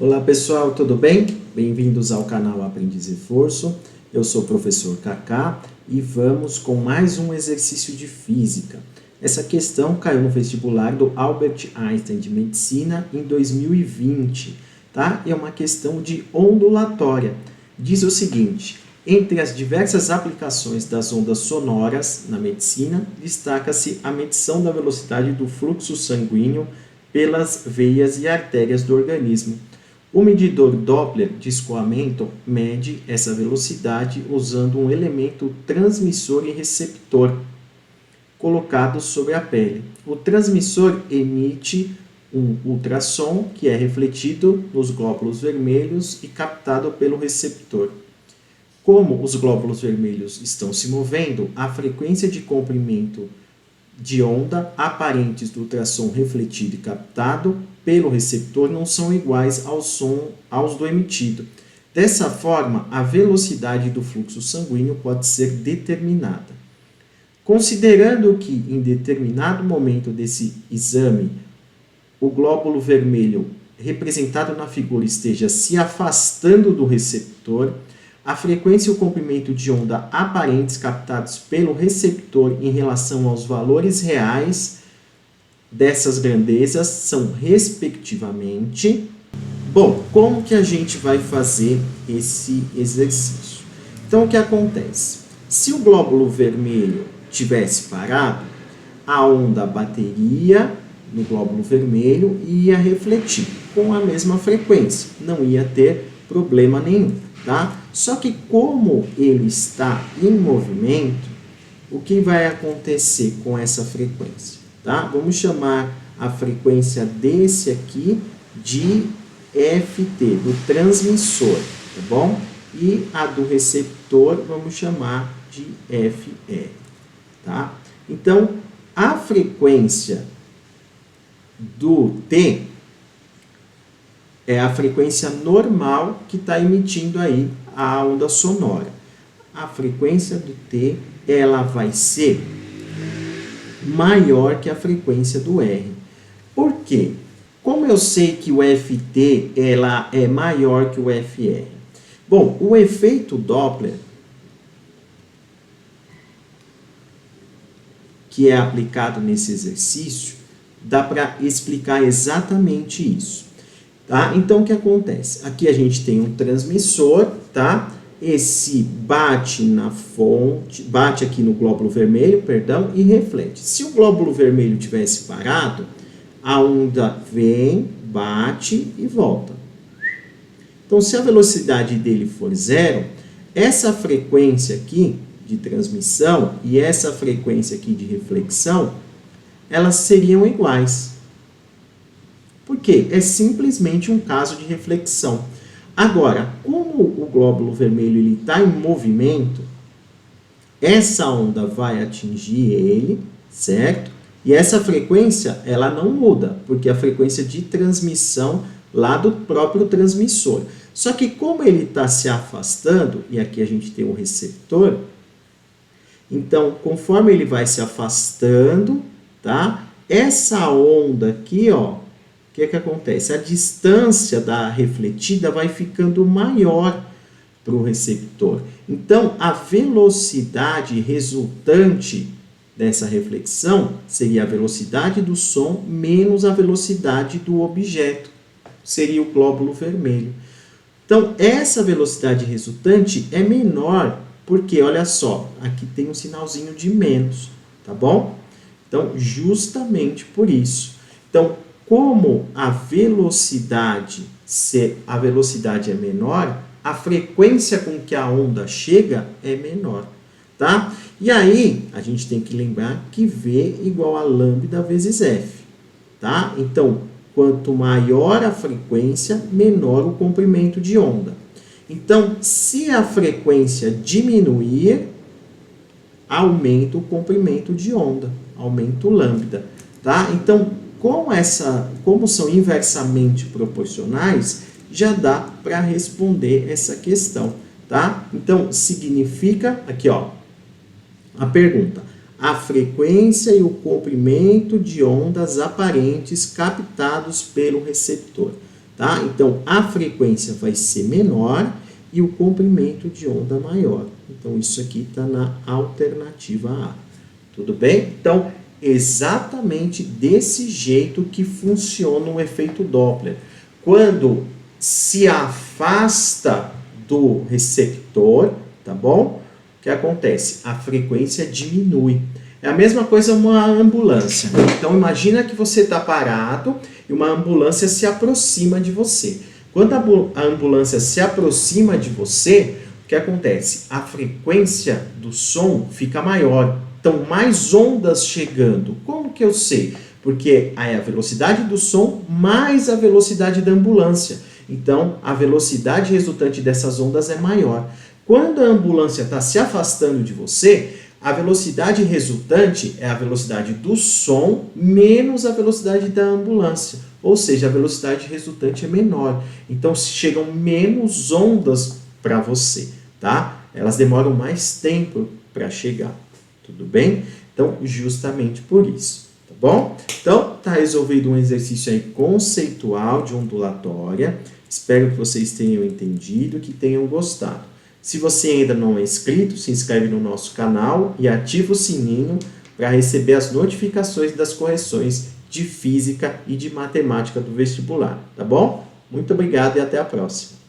Olá pessoal, tudo bem? Bem-vindos ao canal Aprendiz Reforço. Eu sou o professor Kaká e vamos com mais um exercício de física. Essa questão caiu no vestibular do Albert Einstein de Medicina em 2020, tá? É uma questão de ondulatória. Diz o seguinte: entre as diversas aplicações das ondas sonoras na medicina, destaca-se a medição da velocidade do fluxo sanguíneo pelas veias e artérias do organismo. O medidor Doppler de escoamento mede essa velocidade usando um elemento transmissor e receptor colocado sobre a pele. O transmissor emite um ultrassom que é refletido nos glóbulos vermelhos e captado pelo receptor. Como os glóbulos vermelhos estão se movendo, a frequência de comprimento de onda aparentes do ultrassom refletido e captado pelo receptor não são iguais aos do emitido. Dessa forma, a velocidade do fluxo sanguíneo pode ser determinada. Considerando que, em determinado momento desse exame, o glóbulo vermelho representado na figura esteja se afastando do receptor, a frequência e o comprimento de onda aparentes captados pelo receptor em relação aos valores reais dessas grandezas são, respectivamente... Bom, como que a gente vai fazer esse exercício? Então, o que acontece? Se o glóbulo vermelho tivesse parado, a onda bateria no glóbulo vermelho e ia refletir com a mesma frequência, não ia ter problema nenhum, tá? Só que como ele está em movimento, o que vai acontecer com essa frequência? Tá? Vamos chamar a frequência desse aqui de FT, do transmissor, tá bom? E a do receptor vamos chamar de FR, tá? Então, a frequência do T é a frequência normal que está emitindo aí a onda sonora. A frequência do T, ela vai ser maior que a frequência do R. Por quê? Como eu sei que o FT ela é maior que o FR? Bom, o efeito Doppler, que é aplicado nesse exercício, dá para explicar exatamente isso. Tá? Então, o que acontece? Aqui a gente tem um transmissor, tá? Esse bate na fonte, bate aqui no glóbulo vermelho, perdão, e reflete. Se o glóbulo vermelho tivesse parado, a onda vem, bate e volta. Então, se a velocidade dele for zero, essa frequência aqui de transmissão e essa frequência aqui de reflexão, elas seriam iguais. Por quê? É simplesmente um caso de reflexão. Agora, como o glóbulo vermelho está em movimento, essa onda vai atingir ele, certo? E essa frequência, ela não muda, porque é a frequência de transmissão lá do próprio transmissor. Só que como ele está se afastando, e aqui a gente tem o receptor, então, conforme ele vai se afastando, tá? Essa onda aqui, ó, o que acontece? A distância da refletida vai ficando maior para o receptor. Então, a velocidade resultante dessa reflexão seria a velocidade do som menos a velocidade do objeto. Seria o glóbulo vermelho. Então, essa velocidade resultante é menor, porque, olha só, aqui tem um sinalzinho de menos, tá bom? Então, justamente por isso. Então, como a velocidade é menor, a frequência com que a onda chega é menor, tá? E aí, a gente tem que lembrar que V igual a lambda vezes F, tá? Então, quanto maior a frequência, menor o comprimento de onda. Então, se a frequência diminuir, aumenta o comprimento de onda, aumenta o lambda, tá? Então, como são inversamente proporcionais, já dá para responder essa questão, tá? Então, significa, aqui ó, a pergunta, a frequência e o comprimento de ondas aparentes captados pelo receptor. tá? Então, a frequência vai ser menor e o comprimento de onda maior. Então, isso aqui está na alternativa A. Tudo bem? Então, exatamente desse jeito que funciona o efeito Doppler. Quando se afasta do receptor, tá bom? O que acontece? A frequência diminui. É a mesma coisa uma ambulância. Então, imagina que você está parado e uma ambulância se aproxima de você. Quando a ambulância se aproxima de você, o que acontece? A frequência do som fica maior. Então, mais ondas chegando. Como que eu sei? Porque é a velocidade do som mais a velocidade da ambulância. Então, a velocidade resultante dessas ondas é maior. Quando a ambulância está se afastando de você, a velocidade resultante é a velocidade do som menos a velocidade da ambulância. Ou seja, a velocidade resultante é menor. Então, chegam menos ondas para você, tá? Elas demoram mais tempo para chegar. Tudo bem? Então, justamente por isso, tá bom? Então, tá resolvido um exercício aí conceitual de ondulatória. Espero que vocês tenham entendido e que tenham gostado. Se você ainda não é inscrito, se inscreve no nosso canal e ativa o sininho para receber as notificações das correções de física e de matemática do vestibular, tá bom? Muito obrigado e até a próxima.